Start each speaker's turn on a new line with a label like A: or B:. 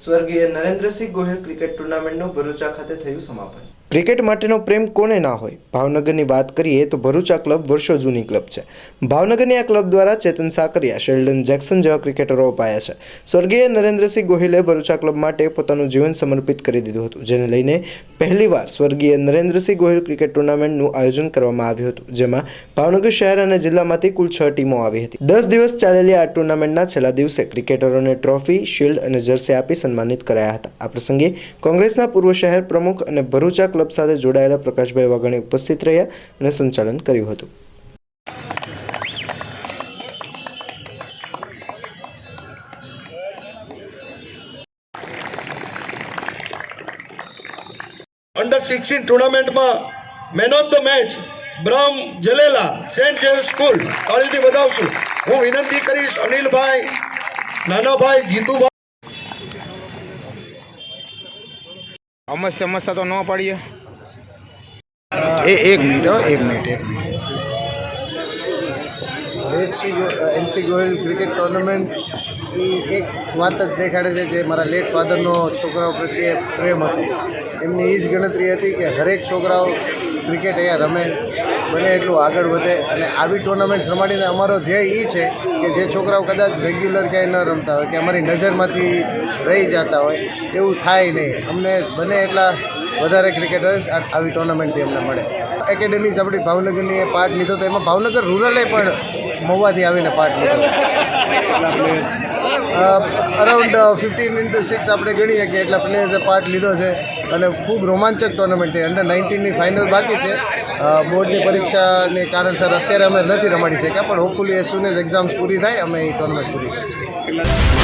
A: સ્વર્ગીય Narendra Singh Gohil cricket ટુર્નામેન્ટનું Bharucha ખાતે થયું સમાપન।
B: ક્રિકેટ માટેનો પ્રેમ કોને ના હોય। ભાવનગરની વાત કરીએ તો ભરૂચા ક્લબ વર્ષો જૂની ક્લબ છે। ભાવનગરની આ ક્લબ દ્વારા ચેતન સાકરિયા, શેલ્ડન જેક્સન જેવા ક્રિકેટરો અપાયા છે। સ્વર્ગીય નરેન્દ્રસિંહ ગોહિલે ભરૂચા ક્લબ માટે પોતાનું જીવન સમર્પિત કરી દીધું હતું, જેને લઈને પહેલીવાર સ્વર્ગીય નરેન્દ્રસિંહ ગોહિલ ક્રિકેટ ટુર્નામેન્ટનું આયોજન કરવામાં આવ્યું હતું, જેમાં ભાવનગર શહેર અને જિલ્લામાંથી કુલ 6 ટીમો આવી હતી। 10 દિવસ ચાલેલી આ ટુર્નામેન્ટના છેલ્લા દિવસે ક્રિકેટરોને ટ્રોફી, શિલ્ડ અને જર્સી આપી સન્માનિત કરાયા હતા। આ પ્રસંગે કોંગ્રેસના પૂર્વ શહેર પ્રમુખ અને ભરૂચા ક્લબ સાથે જોડાયેલા પ્રકાશભાઈ વાઘાણી ઉપસ્થિત રહ્યા અને સંચાલન કર્યું હતું।
C: અંડર 16 ટુર્નામેન્ટમાં મેન ઓફ ધ મેચ બ્રહ્મ જલેલા સેન્ટ જેમ્સ સ્કૂલ તાળીથી વધાવશું। હું વિનંતી કરીશ અનિલભાઈ, નાનાભાઈ, જીતુભાઈ।
D: અમસ્ત તો ન પાડીએ। એક minute
E: NC Gohil cricket tournament એ એક વાત જ દેખાડે છે જે મારા લેટ ફાધરનો છોકરાઓ પ્રત્યે પ્રેમ હતો। એમની એ જ ગણતરી હતી કે હરેક છોકરાઓ ક્રિકેટ અહીંયા રમે, બને એટલું આગળ વધે અને આવી ટુર્નામેન્ટ રમાડીને અમારો ધ્યેય એ છે કે જે છોકરાઓ કદાચ રેગ્યુલર ક્યાંય ન રમતા હોય કે અમારી નજરમાંથી રહી જતા હોય એવું થાય નહીં। અમને બને એટલા વધારે ક્રિકેટર્સ આવી ટુર્નામેન્ટથી અમને મળે। એકેડેમીઝ આપણી ભાવનગરની પાર્ટ લીધો તો એમાં ભાવનગર રૂરલે પણ મહુવાથી આવીને પાર્ટ લીધો। અરાઉન્ડ 15x6 આપણે ગણીએ કે એટલા પ્લેયર્સે પાર્ટ લીધો છે અને ખૂબ રોમાંચક ટુર્નામેન્ટ છે। અંડર 19ની ફાઇનલ બાકી છે। બોર્ડની પરીક્ષાને કારણસર અત્યારે અમે નથી રમાડી શક્યા, પણ hopefully as soon as exams પૂરી થાય અમે એ ટુર્નામેન્ટ પૂરી કરીશું।